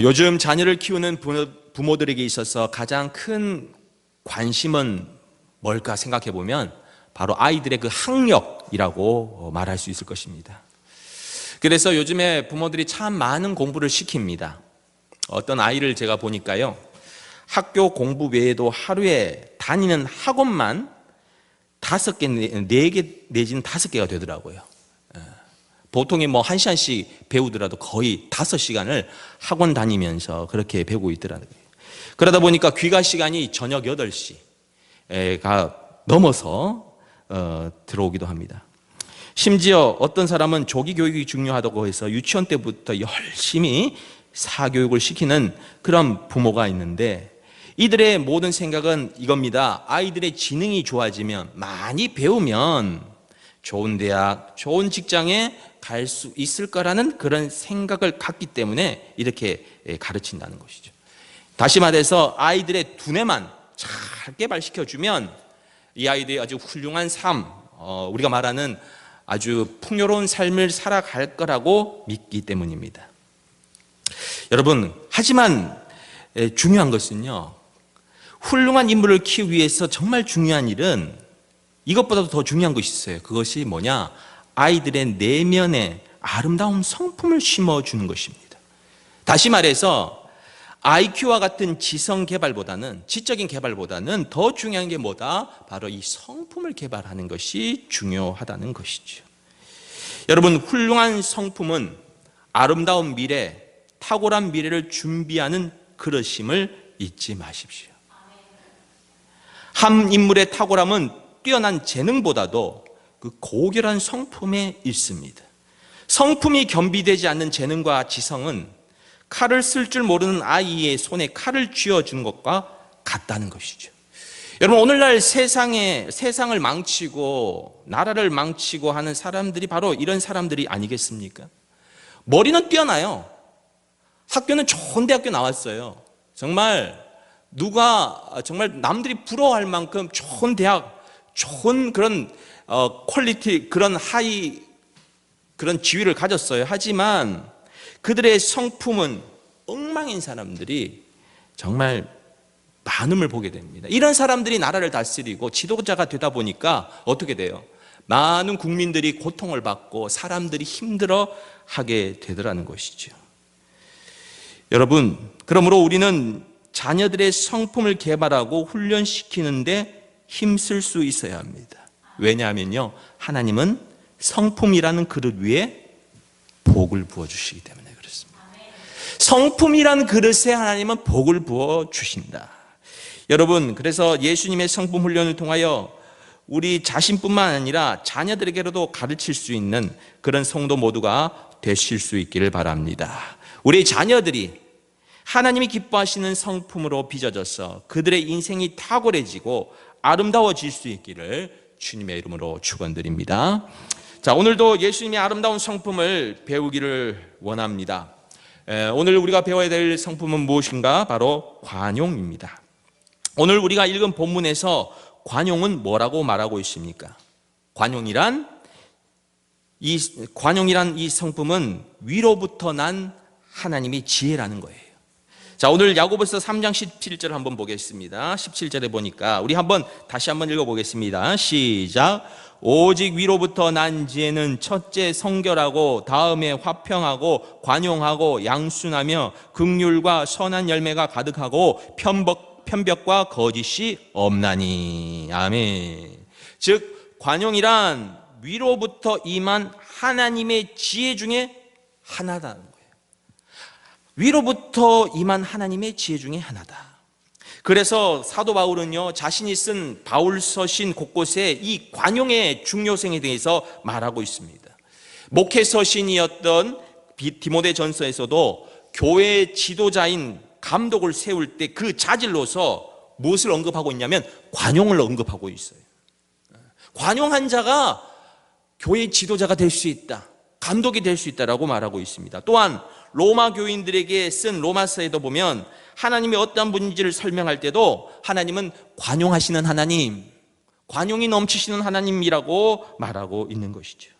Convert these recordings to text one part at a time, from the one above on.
요즘 자녀를 키우는 부모들에게 있어서 가장 큰 관심은 뭘까 생각해 보면 바로 아이들의 그 학력이라고 말할 수 있을 것입니다. 그래서 요즘에 부모들이 참 많은 공부를 시킵니다. 어떤 아이를 제가 보니까요, 학교 공부 외에도 하루에 다니는 학원만 5개, 4개 내지는 5개가 되더라고요. 보통이 1시간씩 배우더라도 거의 5시간을 학원 다니면서 그렇게 배우고 있더라고요. 그러다 보니까 귀가 시간이 저녁 8시가 넘어서 들어오기도 합니다. 심지어 어떤 사람은 조기 교육이 중요하다고 해서 유치원 때부터 열심히 사교육을 시키는 그런 부모가 있는데, 이들의 모든 생각은 이겁니다. 아이들의 지능이 좋아지면, 많이 배우면 좋은 대학, 좋은 직장에 갈 수 있을 거라는 그런 생각을 갖기 때문에 이렇게 가르친다는 것이죠. 다시 말해서 아이들의 두뇌만 잘 개발시켜주면 이 아이들이 아주 훌륭한 삶, 우리가 말하는 아주 풍요로운 삶을 살아갈 거라고 믿기 때문입니다. 여러분, 하지만 중요한 것은요, 훌륭한 인물을 키우기 위해서 정말 중요한 일은 이것보다도 더 중요한 것이 있어요. 그것이 뭐냐? 아이들의 내면에 아름다운 성품을 심어주는 것입니다. 다시 말해서 IQ와 같은 지성 개발보다는, 지적인 개발보다는 더 중요한 게 뭐다? 바로 이 성품을 개발하는 것이 중요하다는 것이죠. 여러분, 훌륭한 성품은 아름다운 미래, 탁월한 미래를 준비하는 그릇임을 잊지 마십시오. 한 인물의 탁월함은 뛰어난 재능보다도 그 고결한 성품에 있습니다. 성품이 겸비되지 않는 재능과 지성은 칼을 쓸 줄 모르는 아이의 손에 칼을 쥐어주는 것과 같다는 것이죠. 여러분, 오늘날 세상을 망치고 나라를 망치고 하는 사람들이 바로 이런 사람들이 아니겠습니까? 머리는 뛰어나요. 학교는 좋은 대학교 나왔어요. 정말 정말 남들이 부러워할 만큼 좋은 대학, 좋은 그런 퀄리티, 그런 하이, 그런 지위를 가졌어요. 하지만 그들의 성품은 엉망인 사람들이 정말 많음을 보게 됩니다. 이런 사람들이 나라를 다스리고 지도자가 되다 보니까 어떻게 돼요? 많은 국민들이 고통을 받고 사람들이 힘들어 하게 되더라는 것이죠. 여러분, 그러므로 우리는 자녀들의 성품을 개발하고 훈련시키는데 힘쓸 수 있어야 합니다. 왜냐하면요, 하나님은 성품이라는 그릇 위에 복을 부어주시기 때문에 그렇습니다. 성품이라는 그릇에 하나님은 복을 부어주신다. 여러분, 그래서 예수님의 성품 훈련을 통하여 우리 자신뿐만 아니라 자녀들에게로도 가르칠 수 있는 그런 성도 모두가 되실 수 있기를 바랍니다. 우리 자녀들이 하나님이 기뻐하시는 성품으로 빚어져서 그들의 인생이 탁월해지고 아름다워질 수 있기를 주님의 이름으로 축원드립니다. 자, 오늘도 예수님의 아름다운 성품을 배우기를 원합니다. 오늘 우리가 배워야 될 성품은 무엇인가? 바로 관용입니다. 오늘 우리가 읽은 본문에서 관용은 뭐라고 말하고 있습니까? 관용이란 이 성품은 위로부터 난 하나님의 지혜라는 거예요. 자, 오늘 야고보서 3장 17절 한번 보겠습니다. 17절에 보니까 우리 다시 한번 읽어보겠습니다. 시작. 오직 위로부터 난 지혜는 첫째 성결하고 다음에 화평하고 관용하고 양순하며 긍휼과 선한 열매가 가득하고 편벽과 거짓이 없나니. 아멘. 즉, 관용이란 위로부터 임한 하나님의 지혜 중에 하나다는 거예요. 위로부터 임한 하나님의 지혜 중에 하나다. 그래서 사도 바울은요, 자신이 쓴 바울서신 곳곳에 이 관용의 중요성에 대해서 말하고 있습니다. 목회서신이었던 디모데전서에서도 교회 지도자인 감독을 세울 때 그 자질로서 무엇을 언급하고 있냐면 관용을 언급하고 있어요. 관용한 자가 교회 지도자가 될 수 있다, 감독이 될 수 있다라고 말하고 있습니다. 또한 로마 교인들에게 쓴 로마서에도 보면 하나님이 어떤 분인지를 설명할 때도 하나님은 관용하시는 하나님, 관용이 넘치시는 하나님이라고 말하고 있는 것이죠.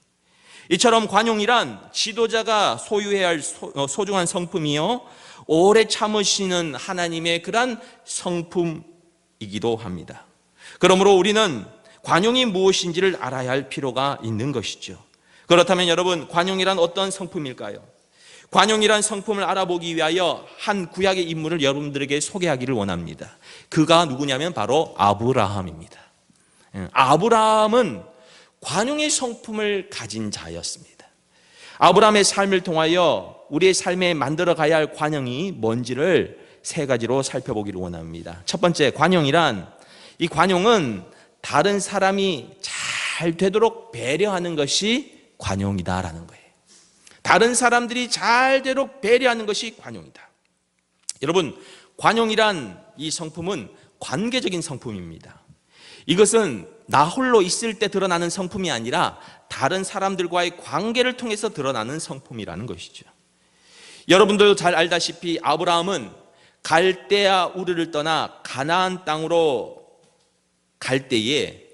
이처럼 관용이란 지도자가 소유해야 할 소중한 성품이요, 오래 참으시는 하나님의 그러한 성품이기도 합니다. 그러므로 우리는 관용이 무엇인지를 알아야 할 필요가 있는 것이죠. 그렇다면 여러분, 관용이란 어떤 성품일까요? 관용이란 성품을 알아보기 위하여 한 구약의 인물을 여러분들에게 소개하기를 원합니다. 그가 누구냐면 바로 아브라함입니다. 아브라함은 관용의 성품을 가진 자였습니다. 아브라함의 삶을 통하여 우리의 삶에 만들어가야 할 관용이 뭔지를 세 가지로 살펴보기를 원합니다. 첫 번째, 관용이란, 이 관용은 다른 사람이 잘 되도록 배려하는 것이 관용이다라는 거예요. 다른 사람들이 잘 되도록 배려하는 것이 관용이다. 여러분, 관용이란 이 성품은 관계적인 성품입니다. 이것은 나 홀로 있을 때 드러나는 성품이 아니라 다른 사람들과의 관계를 통해서 드러나는 성품이라는 것이죠. 여러분들도 잘 알다시피 아브라함은 갈대아 우르를 떠나 가나안 땅으로 갈 때에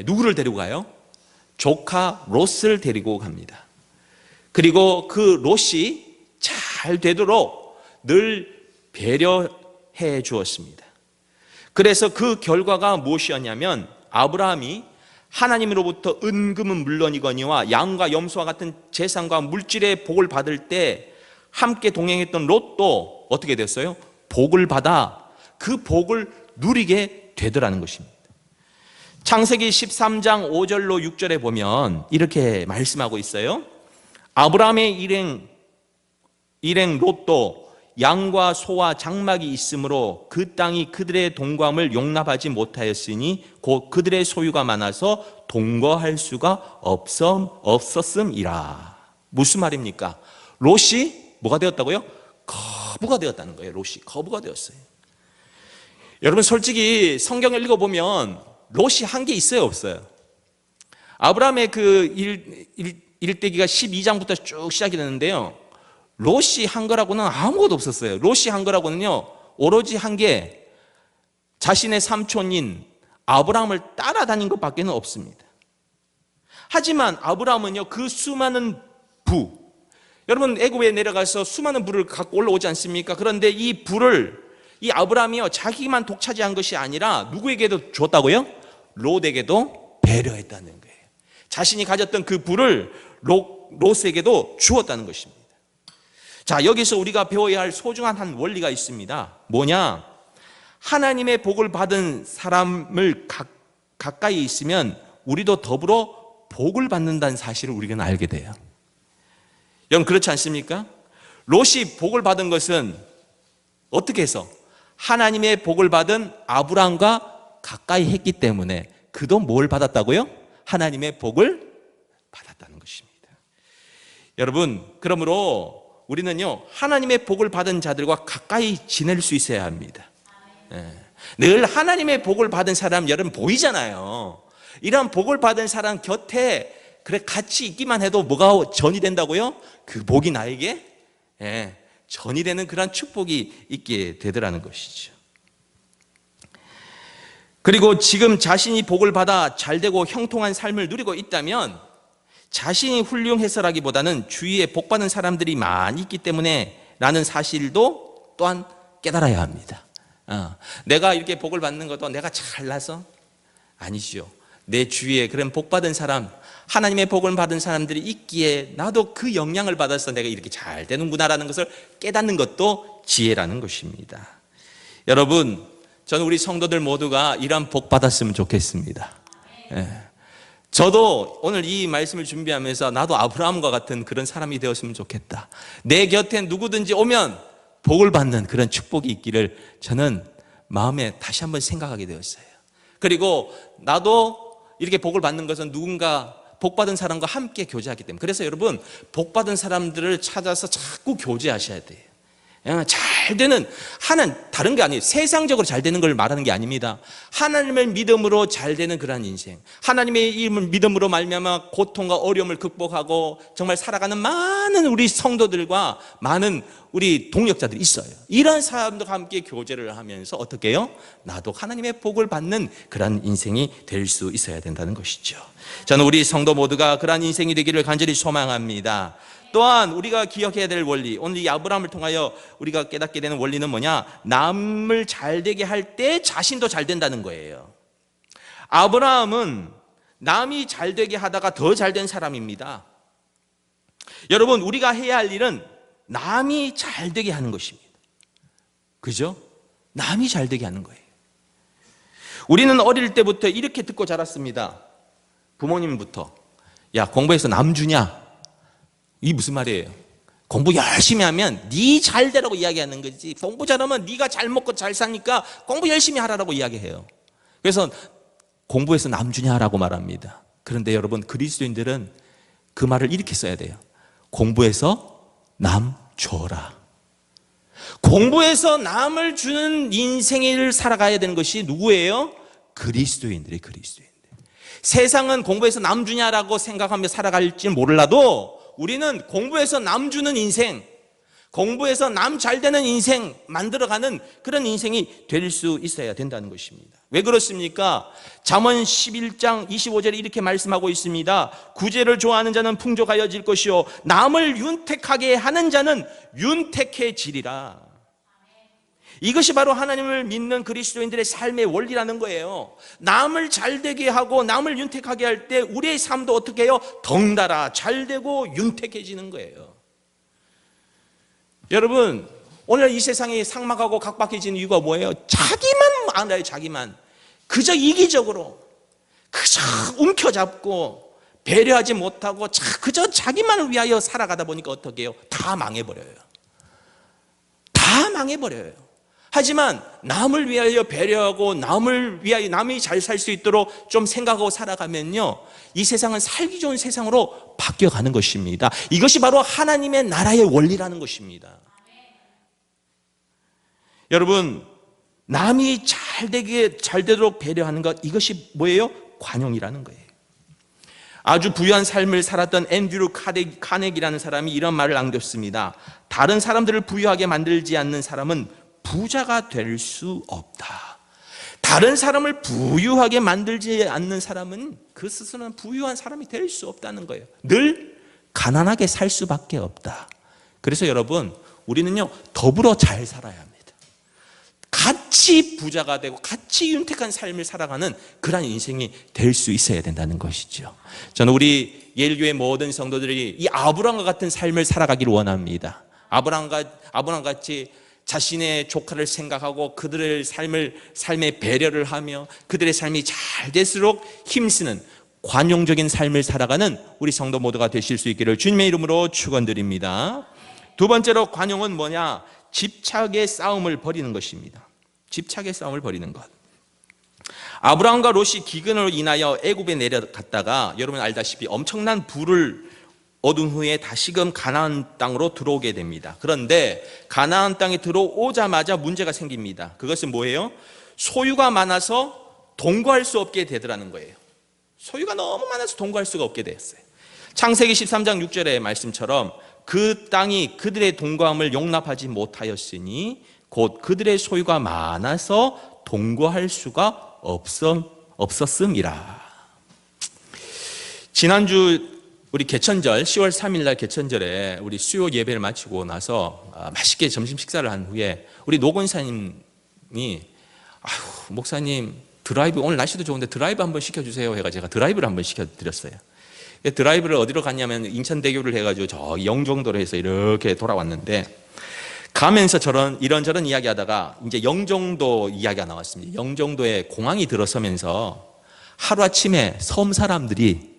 누구를 데리고 가요? 조카 롯을 데리고 갑니다. 그리고 그 롯이 잘 되도록 늘 배려해 주었습니다. 그래서 그 결과가 무엇이었냐면 아브라함이 하나님으로부터 은금은 물론이거니와 양과 염소와 같은 재산과 물질의 복을 받을 때 함께 동행했던 롯도 어떻게 됐어요? 복을 받아 그 복을 누리게 되더라는 것입니다. 창세기 13장 5절로 6절에 보면 이렇게 말씀하고 있어요. 아브라함의 일행 롯도 양과 소와 장막이 있으므로 그 땅이 그들의 동거함을 용납하지 못하였으니 곧 그들의 소유가 많아서 동거할 수가 없었음이라. 무슨 말입니까? 롯이 뭐가 되었다고요? 거부가 되었다는 거예요. 롯이 거부가 되었어요. 여러분, 솔직히 성경을 읽어보면 롯이 한 게 있어요, 없어요? 아브라함의 그 일대기가 12장부터 쭉 시작이 되는데요, 롯이 한 거라고는 아무것도 없었어요. 롯이 한 거라고는요, 오로지 한 게 자신의 삼촌인 아브라함을 따라다닌 것밖에는 없습니다. 하지만 아브라함은요, 그 수많은 여러분 애굽에 내려가서 수많은 부를 갖고 올라오지 않습니까? 그런데 이 부를 이 아브라함이요, 자기만 독차지한 것이 아니라 누구에게도 줬다고요? 롯에게도 배려했다는 거예요. 자신이 가졌던 그 부를 롯에게도 주었다는 것입니다. 자, 여기서 우리가 배워야 할 소중한 한 원리가 있습니다. 뭐냐? 하나님의 복을 받은 사람을 가까이 있으면 우리도 더불어 복을 받는다는 사실을 우리가 알게 돼요. 여러분, 그렇지 않습니까? 롯이 복을 받은 것은 어떻게 해서? 하나님의 복을 받은 아브라함과 가까이 했기 때문에 그도 뭘 받았다고요? 하나님의 복을 받았다는 것입니다. 여러분, 그러므로 우리는요, 하나님의 복을 받은 자들과 가까이 지낼 수 있어야 합니다. 늘 하나님의 복을 받은 사람 여러분 보이잖아요. 이런 복을 받은 사람 곁에 그래 같이 있기만 해도 뭐가 전이 된다고요? 그 복이 나에게 전이 되는 그런 축복이 있게 되더라는 것이죠. 그리고 지금 자신이 복을 받아 잘되고 형통한 삶을 누리고 있다면 자신이 훌륭해서라기보다는 주위에 복받은 사람들이 많이 있기 때문에 라는 사실도 또한 깨달아야 합니다. 내가 이렇게 복을 받는 것도 내가 잘나서 아니죠. 내 주위에 그런 복받은 사람, 하나님의 복을 받은 사람들이 있기에 나도 그 영향을 받아서 내가 이렇게 잘 되는구나라는 것을 깨닫는 것도 지혜라는 것입니다. 여러분, 저는 우리 성도들 모두가 이런 복 받았으면 좋겠습니다. 저도 오늘 이 말씀을 준비하면서 나도 아브라함과 같은 그런 사람이 되었으면 좋겠다. 내 곁에 누구든지 오면 복을 받는 그런 축복이 있기를 저는 마음에 다시 한번 생각하게 되었어요. 그리고 나도 이렇게 복을 받는 것은 누군가 복받은 사람과 함께 교제하기 때문에. 그래서 여러분, 복받은 사람들을 찾아서 자꾸 교제하셔야 돼요. 잘 되는, 다른 게 아니에요. 세상적으로 잘 되는 걸 말하는 게 아닙니다. 하나님의 믿음으로 잘 되는 그런 인생, 하나님의 이름을 믿음으로 말미암아 고통과 어려움을 극복하고 정말 살아가는 많은 우리 성도들과 많은 우리 동역자들이 있어요. 이런 사람들과 함께 교제를 하면서 어떻게 해요? 나도 하나님의 복을 받는 그런 인생이 될 수 있어야 된다는 것이죠. 저는 우리 성도 모두가 그런 인생이 되기를 간절히 소망합니다. 또한 우리가 기억해야 될 원리, 오늘 이 아브라함을 통하여 우리가 깨닫게 되는 원리는 뭐냐? 남을 잘되게 할 때 자신도 잘 된다는 거예요. 아브라함은 남이 잘되게 하다가 더 잘된 사람입니다. 여러분, 우리가 해야 할 일은 남이 잘되게 하는 것입니다. 그죠? 남이 잘되게 하는 거예요. 우리는 어릴 때부터 이렇게 듣고 자랐습니다. 부모님부터. 야, 공부해서 남 주냐? 이게 무슨 말이에요? 공부 열심히 하면 네 잘되라고 이야기하는 거지. 공부 잘하면 네가 잘 먹고 잘 사니까 공부 열심히 하라고 이야기해요. 그래서 공부해서 남 주냐라고 말합니다. 그런데 여러분, 그리스도인들은 그 말을 이렇게 써야 돼요. 공부해서 남 줘라. 공부해서 남을 주는 인생을 살아가야 되는 것이 누구예요? 그리스도인들이. 세상은 공부해서 남 주냐라고 생각하며 살아갈지 몰라도 우리는 공부해서 남 주는 인생, 공부해서 남 잘 되는 인생 만들어가는 그런 인생이 될 수 있어야 된다는 것입니다. 왜 그렇습니까? 잠언 11장 25절에 이렇게 말씀하고 있습니다. 구제를 좋아하는 자는 풍족하여질 것이요 남을 윤택하게 하는 자는 윤택해지리라. 이것이 바로 하나님을 믿는 그리스도인들의 삶의 원리라는 거예요. 남을 잘되게 하고 남을 윤택하게 할 때 우리의 삶도 어떻게 해요? 덩달아 잘되고 윤택해지는 거예요. 여러분, 오늘 이 세상이 삭막하고 각박해지는 이유가 뭐예요? 자기만 알아요. 자기만. 그저 이기적으로, 그저 움켜잡고 배려하지 못하고 그저 자기만을 위하여 살아가다 보니까 어떻게 해요? 다 망해버려요. 다 망해버려요. 하지만 남을 위하여 배려하고 남을 위하여 남이 잘 살 수 있도록 좀 생각하고 살아가면요, 이 세상은 살기 좋은 세상으로 바뀌어가는 것입니다. 이것이 바로 하나님의 나라의 원리라는 것입니다. 여러분, 남이 잘 되도록 배려하는 것, 이것이 뭐예요? 관용이라는 거예요. 아주 부유한 삶을 살았던 앤드류 카네기라는 사람이 이런 말을 남겼습니다. 다른 사람들을 부유하게 만들지 않는 사람은 부자가 될 수 없다. 다른 사람을 부유하게 만들지 않는 사람은 그 스스로는 부유한 사람이 될 수 없다는 거예요. 늘 가난하게 살 수밖에 없다. 그래서 여러분, 우리는요, 더불어 잘 살아야 합니다. 같이 부자가 되고 같이 윤택한 삶을 살아가는 그런 인생이 될 수 있어야 된다는 것이죠. 저는 우리 예일교회 모든 성도들이 이 아브라함과 같은 삶을 살아가기를 원합니다. 아브라함같이 자신의 조카를 생각하고 그들의 삶에 배려를 하며 그들의 삶이 잘 될수록 힘쓰는 관용적인 삶을 살아가는 우리 성도 모두가 되실 수 있기를 주님의 이름으로 축원드립니다. 두 번째로 관용은 뭐냐? 집착의 싸움을 벌이는 것입니다. 집착의 싸움을 벌이는 것. 아브라함과 롯이 기근으로 인하여 애굽에 내려갔다가 여러분 알다시피 엄청난 불을 얻은 후에 다시금 가나안 땅으로 들어오게 됩니다. 그런데 가나안 땅에 들어오자마자 문제가 생깁니다. 그것은 뭐예요? 소유가 많아서 동거할 수 없게 되더라는 거예요. 소유가 너무 많아서 동거할 수가 없게 되었어요. 창세기 13장 6절의 말씀처럼 그 땅이 그들의 동거함을 용납하지 못하였으니 곧 그들의 소유가 많아서 동거할 수가 없었음이라. 지난주 우리 개천절 10월 3일 날 개천절에 우리 수요 예배를 마치고 나서 맛있게 점심 식사를 한 후에 우리 노 권사님이 목사님 드라이브 오늘 날씨도 좋은데 드라이브 한번 시켜주세요 해가 제가 드라이브를 한번 시켜드렸어요. 드라이브를 어디로 갔냐면 인천대교를 해가지고 저 영종도로 해서 이렇게 돌아왔는데 가면서 이런저런 이야기하다가 이제 영종도 이야기가 나왔습니다. 영종도에 공항이 들어서면서 하루아침에 섬 사람들이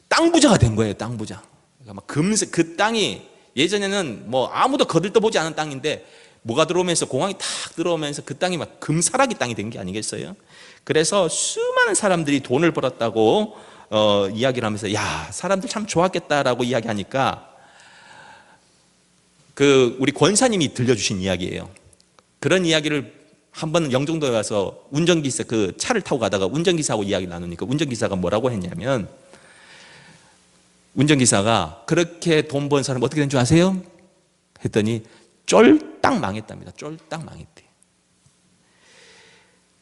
땅 부자가 된 거예요. 땅 부자. 그러니까 막 금세 그 땅이 예전에는 뭐 아무도 거들떠보지 않은 땅인데 뭐가 들어오면서 공항이 탁 들어오면서 그 땅이 막 금사라기 땅이 된 게 아니겠어요? 그래서 수많은 사람들이 돈을 벌었다고 이야기를 하면서 야, 사람들 참 좋았겠다라고 이야기하니까 그 우리 권사님이 들려주신 이야기예요. 그런 이야기를 한번 영종도에 와서 운전기사 그 차를 타고 가다가 운전기사하고 이야기 나누니까 운전기사가 뭐라고 했냐면 운전기사가 그렇게 돈 번 사람 어떻게 된 줄 아세요? 했더니 쫄딱 망했답니다. 쫄딱 망했대.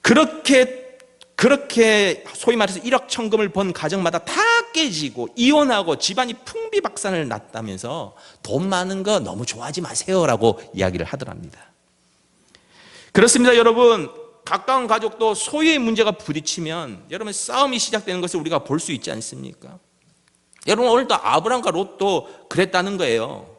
그렇게 그렇게 소위 말해서 일확천금을 번 가정마다 다 깨지고 이혼하고 집안이 풍비박산을 났다면서 돈 많은 거 너무 좋아하지 마세요라고 이야기를 하더랍니다. 그렇습니다. 여러분, 가까운 가족도 소유의 문제가 부딪히면 여러분 싸움이 시작되는 것을 우리가 볼 수 있지 않습니까? 여러분, 오늘도 아브람과 롯도 그랬다는 거예요.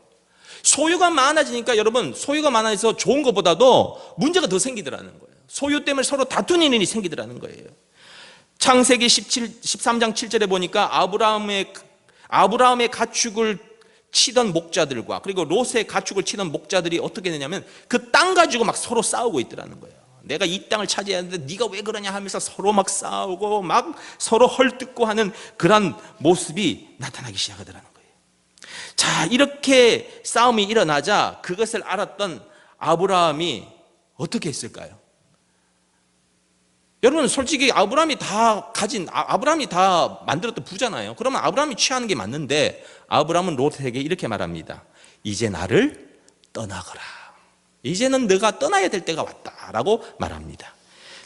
소유가 많아지니까 여러분, 소유가 많아져서 좋은 것보다도 문제가 더 생기더라는 거예요. 소유 때문에 서로 다투는 일이 생기더라는 거예요. 창세기 13장 7절에 보니까 아브라함의 가축을 치던 목자들과 그리고 롯의 가축을 치던 목자들이 어떻게 되냐면 그 땅 가지고 막 서로 싸우고 있더라는 거예요. 내가 이 땅을 차지해야 하는데 네가 왜 그러냐 하면서 서로 막 싸우고 막 서로 헐뜯고 하는 그런 모습이 나타나기 시작하더라는 거예요. 자, 이렇게 싸움이 일어나자 그것을 알았던 아브라함이 어떻게 했을까요? 여러분, 솔직히 아브라함이 다 만들었던 부잖아요. 그러면 아브라함이 취하는 게 맞는데 아브라함은 롯에게 이렇게 말합니다. 이제 나를 떠나거라. 이제는 네가 떠나야 될 때가 왔다라고 말합니다.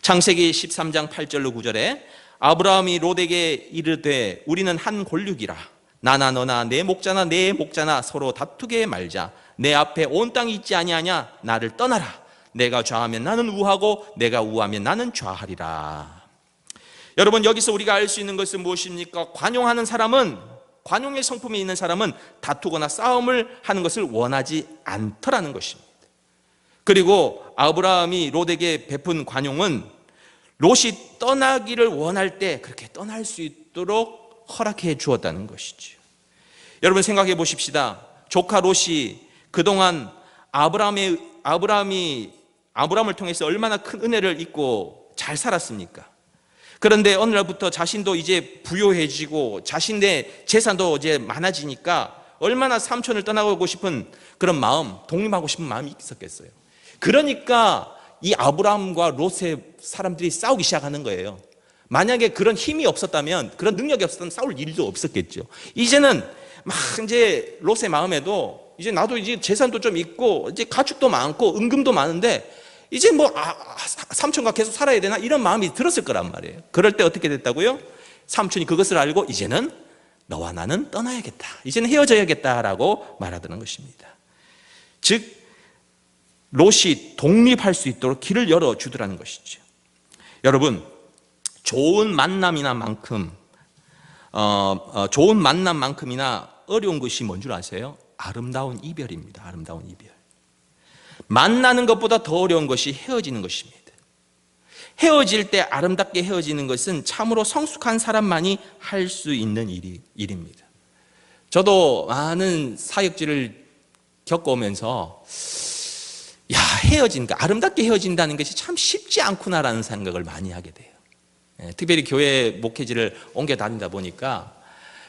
창세기 13장 8절로 9절에 아브라함이 롯에게 이르되 우리는 한 골육이라. 나나 너나 내 목자나 서로 다투게 말자. 내 앞에 온 땅이 있지 아니하냐. 나를 떠나라. 내가 좌하면 나는 우하고 내가 우하면 나는 좌하리라. 여러분, 여기서 우리가 알 수 있는 것은 무엇입니까? 관용하는 사람은, 관용의 성품이 있는 사람은 다투거나 싸움을 하는 것을 원하지 않더라는 것입니다. 그리고 아브라함이 롯에게 베푼 관용은 롯이 떠나기를 원할 때 그렇게 떠날 수 있도록 허락해 주었다는 것이죠. 여러분, 생각해 보십시다. 조카 롯이 그동안 아브라함을 통해서 얼마나 큰 은혜를 입고 잘 살았습니까? 그런데 어느 날부터 자신도 이제 부유해지고 자신의 재산도 이제 많아지니까 얼마나 삼촌을 떠나고 싶은 그런 마음, 독립하고 싶은 마음이 있었겠어요. 그러니까 이 아브라함과 롯의 사람들이 싸우기 시작하는 거예요. 만약에 그런 힘이 없었다면, 그런 능력이 없었다면 싸울 일도 없었겠죠. 이제는 막 이제 롯의 마음에도 이제 나도 이제 재산도 좀 있고 이제 가축도 많고 은금도 많은데 이제 삼촌과 계속 살아야 되나 이런 마음이 들었을 거란 말이에요. 그럴 때 어떻게 됐다고요? 삼촌이 그것을 알고 이제는 너와 나는 떠나야겠다. 이제는 헤어져야겠다라고 말하더는 것입니다. 즉 롯이 독립할 수 있도록 길을 열어주더라는 것이죠. 여러분, 좋은 만남만큼이나 어려운 것이 뭔 줄 아세요? 아름다운 이별입니다. 아름다운 이별. 만나는 것보다 더 어려운 것이 헤어지는 것입니다. 헤어질 때 아름답게 헤어지는 것은 참으로 성숙한 사람만이 할 수 있는 일입니다. 저도 많은 사역지를 겪어오면서 아름답게 헤어진다는 것이 참 쉽지 않구나라는 생각을 많이 하게 돼요. 특별히 교회 목회지를 옮겨 다니다 보니까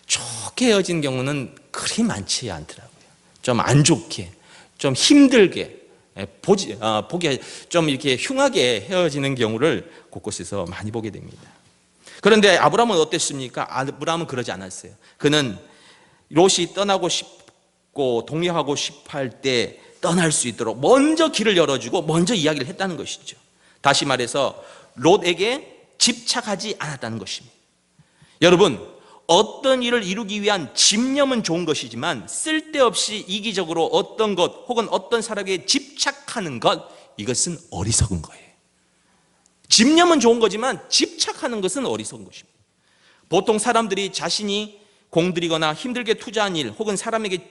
좋게 헤어진 경우는 그리 많지 않더라고요. 좀 안 좋게, 좀 힘들게, 보기 좀 이렇게 흉하게 헤어지는 경우를 곳곳에서 많이 보게 됩니다. 그런데 아브라함은 어땠습니까? 아브라함은 그러지 않았어요. 그는 롯이 떠나고 싶고 독립하고 싶어 할 때 떠날 수 있도록 먼저 길을 열어주고 먼저 이야기를 했다는 것이죠. 다시 말해서 롯에게 집착하지 않았다는 것입니다. 여러분, 어떤 일을 이루기 위한 집념은 좋은 것이지만 쓸데없이 이기적으로 어떤 것 혹은 어떤 사람에게 집착하는 것, 이것은 어리석은 거예요. 집념은 좋은 거지만 집착하는 것은 어리석은 것입니다. 보통 사람들이 자신이 공들이거나 힘들게 투자한 일 혹은 사람에게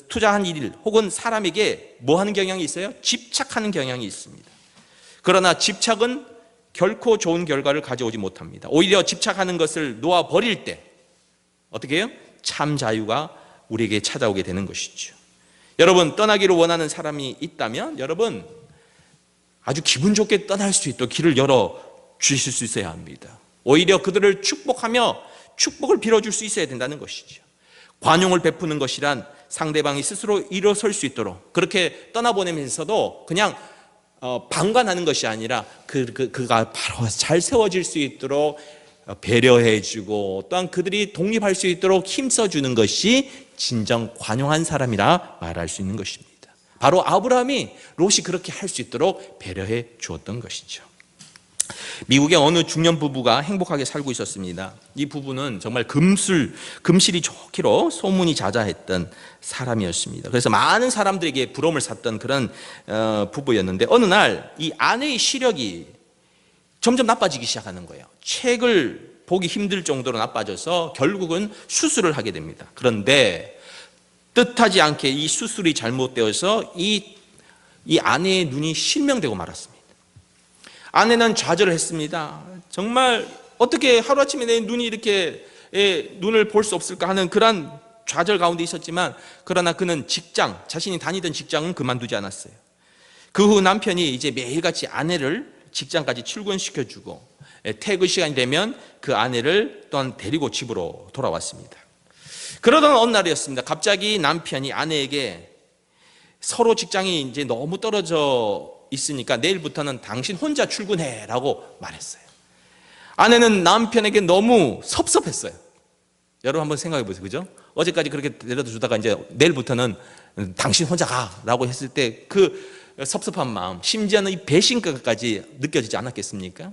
투자한 일 혹은 사람에게 뭐 하는 경향이 있어요? 집착하는 경향이 있습니다. 그러나 집착은 결코 좋은 결과를 가져오지 못합니다. 오히려 집착하는 것을 놓아버릴 때 어떻게 해요? 참 자유가 우리에게 찾아오게 되는 것이죠. 여러분, 떠나기를 원하는 사람이 있다면 여러분 아주 기분 좋게 떠날 수 있도록 길을 열어주실 수 있어야 합니다. 오히려 그들을 축복하며 축복을 빌어줄 수 있어야 된다는 것이죠. 관용을 베푸는 것이란 상대방이 스스로 일어설 수 있도록 그렇게 떠나보내면서도 그냥 방관하는 것이 아니라 그가 바로 잘 세워질 수 있도록 배려해주고 또한 그들이 독립할 수 있도록 힘써주는 것이 진정 관용한 사람이라 말할 수 있는 것입니다. 바로 아브라함이 롯이 그렇게 할 수 있도록 배려해 주었던 것이죠. 미국의 어느 중년 부부가 행복하게 살고 있었습니다. 이 부부는 정말 금실이 좋기로 소문이 자자했던 사람이었습니다. 그래서 많은 사람들에게 부러움을 샀던 그런 부부였는데, 어느 날 이 아내의 시력이 점점 나빠지기 시작하는 거예요. 책을 보기 힘들 정도로 나빠져서 결국은 수술을 하게 됩니다. 그런데 뜻하지 않게 이 수술이 잘못되어서 이 아내의 눈이 실명되고 말았습니다. 아내는 좌절을 했습니다. 정말 어떻게 하루아침에 내 눈이 이렇게 눈을 볼 수 없을까 하는 그런 좌절 가운데 있었지만, 그러나 그는 자신이 다니던 직장은 그만두지 않았어요. 그 후 남편이 이제 매일같이 아내를 직장까지 출근시켜주고, 퇴근 시간이 되면 그 아내를 또한 데리고 집으로 돌아왔습니다. 그러던 어느 날이었습니다. 갑자기 남편이 아내에게 서로 직장이 이제 너무 떨어져 있으니까 내일부터는 당신 혼자 출근해 라고 말했어요. 아내는 남편에게 너무 섭섭했어요. 여러분 한번 생각해 보세요. 그죠? 어제까지 그렇게 데려다 주다가 이제 내일부터는 당신 혼자 가 라고 했을 때 그 섭섭한 마음, 심지어는 이 배신감까지 느껴지지 않았겠습니까?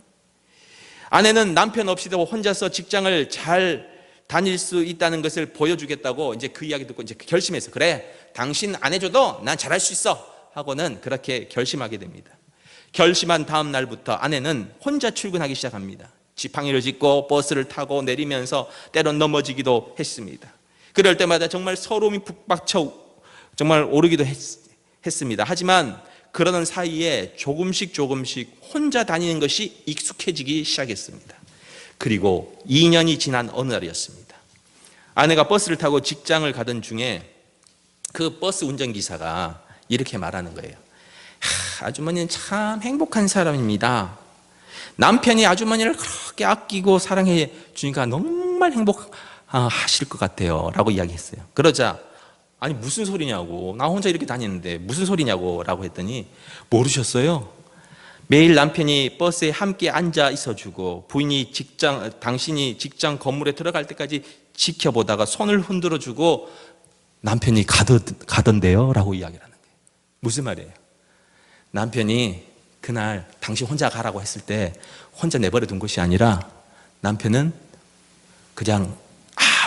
아내는 남편 없이도 혼자서 직장을 잘 다닐 수 있다는 것을 보여주겠다고 이제 그 이야기 듣고 이제 결심해서, 그래, 당신 안 해줘도 난 잘할 수 있어 하고는 그렇게 결심하게 됩니다. 결심한 다음 날부터 아내는 혼자 출근하기 시작합니다. 지팡이를 짚고 버스를 타고 내리면서 때론 넘어지기도 했습니다. 그럴 때마다 정말 서러움이 북받쳐 정말 오르기도 했습니다. 하지만 그러는 사이에 조금씩 혼자 다니는 것이 익숙해지기 시작했습니다. 그리고 2년이 지난 어느 날이었습니다. 아내가 버스를 타고 직장을 가던 중에 그 버스 운전기사가 이렇게 말하는 거예요. 아주머니는 참 행복한 사람입니다. 남편이 아주머니를 그렇게 아끼고 사랑해 주니까 정말 행복하실 것 같아요 라고 이야기했어요. 그러자 아니 무슨 소리냐고, 나 혼자 이렇게 다니는데 무슨 소리냐고 라고 했더니, 모르셨어요? 매일 남편이 버스에 함께 앉아 있어주고 당신이 직장 건물에 들어갈 때까지 지켜보다가 손을 흔들어주고 남편이 가던데요 라고 이야기를 하는 거예요. 무슨 말이에요? 남편이 그날 당신 혼자 가라고 했을 때 혼자 내버려 둔 것이 아니라, 남편은 그냥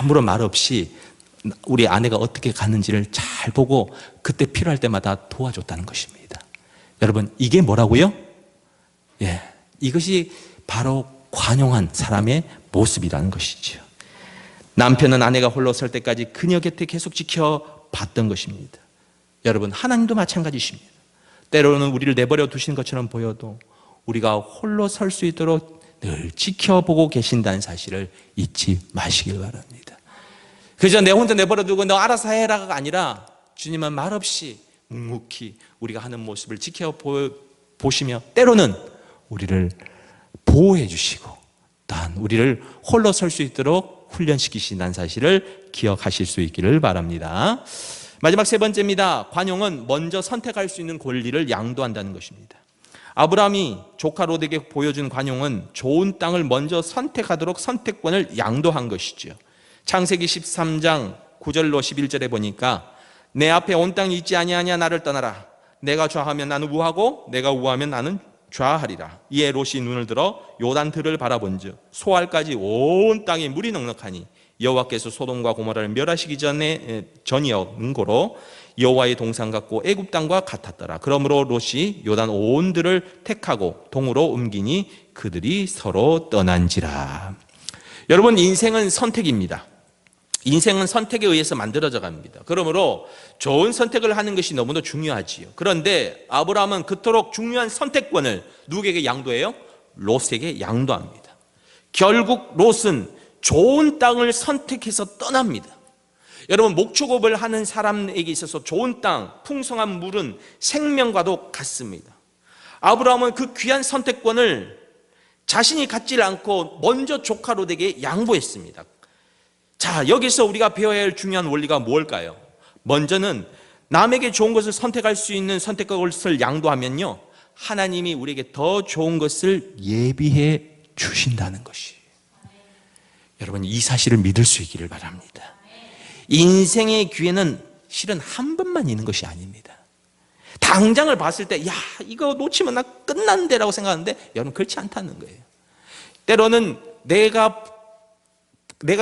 아무런 말 없이 우리 아내가 어떻게 가는지를 잘 보고 그때 필요할 때마다 도와줬다는 것입니다. 여러분, 이게 뭐라고요? 이것이 바로 관용한 사람의 모습이라는 것이죠. 남편은 아내가 홀로 설 때까지 그녀 곁에 계속 지켜봤던 것입니다. 여러분, 하나님도 마찬가지십니다. 때로는 우리를 내버려 두신 것처럼 보여도 우리가 홀로 설 수 있도록 늘 지켜보고 계신다는 사실을 잊지 마시길 바랍니다. 그저 내 혼자 내버려 두고 너 알아서 해라가 아니라, 주님은 말없이 묵묵히 우리가 하는 모습을 지켜보시며 때로는 우리를 보호해 주시고 또한 우리를 홀로 설 수 있도록 훈련시키신다는 사실을 기억하실 수 있기를 바랍니다. 마지막 세 번째입니다. 관용은 먼저 선택할 수 있는 권리를 양도한다는 것입니다. 아브라함이 조카 롯에게 보여준 관용은 좋은 땅을 먼저 선택하도록 선택권을 양도한 것이죠. 창세기 13장 9절로 11절에 보니까, 내 앞에 온 땅이 있지 아니하냐 나를 떠나라. 내가 좌하면 나는 우하고 내가 우하면 나는 좌하리라. 이에 롯이 눈을 들어 요단들을 바라본즉 소알까지 온 땅에 물이 넉넉하니 여호와께서 소돔과 고모라를 멸하시기 전이었는고로 여호와의 동산 같고 애굽 땅과 같았더라. 그러므로 롯이 요단 온 들을 택하고 동으로 옮기니 그들이 서로 떠난지라. 여러분, 인생은 선택입니다. 인생은 선택에 의해서 만들어져 갑니다. 그러므로 좋은 선택을 하는 것이 너무나 중요하지요. 그런데 아브라함은 그토록 중요한 선택권을 누구에게 양도해요? 롯에게 양도합니다. 결국 롯은 좋은 땅을 선택해서 떠납니다. 여러분, 목축업을 하는 사람에게 있어서 좋은 땅, 풍성한 물은 생명과도 같습니다. 아브라함은 그 귀한 선택권을 자신이 갖지 않고 먼저 조카 롯에게 양보했습니다. 자, 여기서 우리가 배워야 할 중요한 원리가 뭘까요? 먼저는 남에게 좋은 것을 선택할 수 있는 선택권을 양도하면요, 하나님이 우리에게 더 좋은 것을 예비해 주신다는 것이. 여러분, 이 사실을 믿을 수 있기를 바랍니다. 인생의 기회는 실은 한 번만 있는 것이 아닙니다. 당장을 봤을 때 야, 이거 놓치면 나 끝난대라고 생각하는데 여러분 그렇지 않다는 거예요. 때로는 내가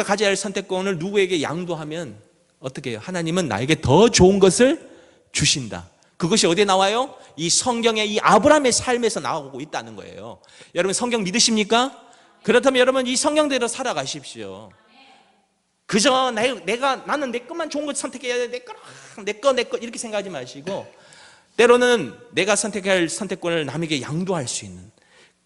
가져야 할 선택권을 누구에게 양도하면 어떻게 해요? 하나님은 나에게 더 좋은 것을 주신다. 그것이 어디에 나와요? 이 성경의 이 아브라함의 삶에서 나오고 있다는 거예요. 여러분 성경 믿으십니까? 그렇다면 여러분 이 성경대로 살아가십시오. 그저 나는 내 것만 좋은 것 선택해야 돼. 내 거 이렇게 생각하지 마시고 때로는 내가 선택할 선택권을 남에게 양도할 수 있는,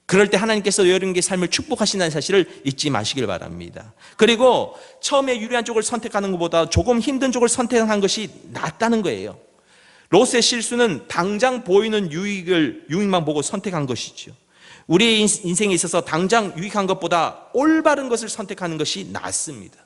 그럴 때 하나님께서 여러분의 삶을 축복하신다는 사실을 잊지 마시길 바랍니다. 그리고 처음에 유리한 쪽을 선택하는 것보다 조금 힘든 쪽을 선택한 것이 낫다는 거예요. 롯의 실수는 당장 보이는 유익만 보고 선택한 것이죠. 우리의 인생에 있어서 당장 유익한 것보다 올바른 것을 선택하는 것이 낫습니다.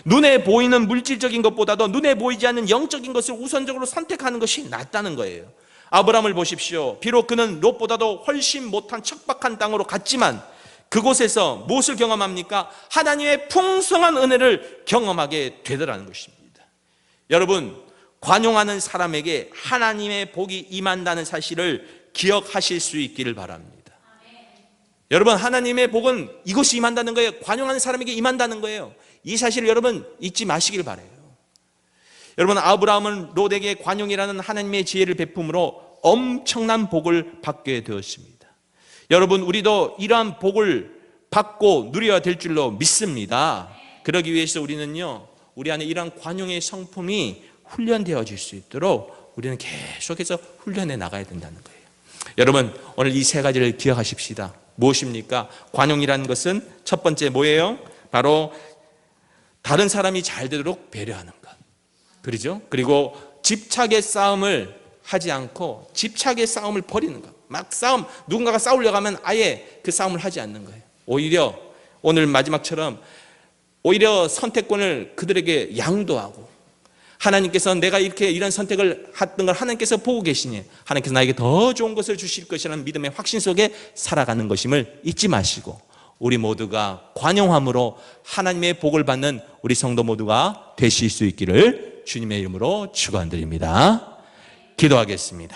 눈에 보이는 물질적인 것보다도 눈에 보이지 않는 영적인 것을 우선적으로 선택하는 것이 낫다는 거예요. 아브라함을 보십시오. 비록 그는 롯보다도 훨씬 못한 척박한 땅으로 갔지만 그곳에서 무엇을 경험합니까? 하나님의 풍성한 은혜를 경험하게 되더라는 것입니다. 여러분, 관용하는 사람에게 하나님의 복이 임한다는 사실을 기억하실 수 있기를 바랍니다. 여러분, 하나님의 복은 이것이 임한다는 거예요. 관용하는 사람에게 임한다는 거예요. 이 사실을 여러분 잊지 마시길 바라요. 여러분, 아브라함은 롯에게 관용이라는 하나님의 지혜를 베품으로 엄청난 복을 받게 되었습니다. 여러분, 우리도 이러한 복을 받고 누려야 될 줄로 믿습니다. 그러기 위해서 우리는요, 우리 안에 이러한 관용의 성품이 훈련되어질 수 있도록 우리는 계속해서 훈련해 나가야 된다는 거예요. 여러분, 오늘 이 세 가지를 기억하십시다. 무엇입니까? 관용이라는 것은 첫 번째 뭐예요? 바로 다른 사람이 잘 되도록 배려하는 것. 그렇죠? 그리고 집착의 싸움을 하지 않고 집착의 싸움을 버리는 것. 막 누군가가 싸우려고 하면 아예 그 싸움을 하지 않는 거예요. 오히려 오늘 마지막처럼 오히려 선택권을 그들에게 양도하고, 하나님께서 내가 이런 선택을 했던 걸 하나님께서 보고 계시니 하나님께서 나에게 더 좋은 것을 주실 것이라는 믿음의 확신 속에 살아가는 것임을 잊지 마시고, 우리 모두가 관용함으로 하나님의 복을 받는 우리 성도 모두가 되실 수 있기를 주님의 이름으로 축원드립니다. 기도하겠습니다.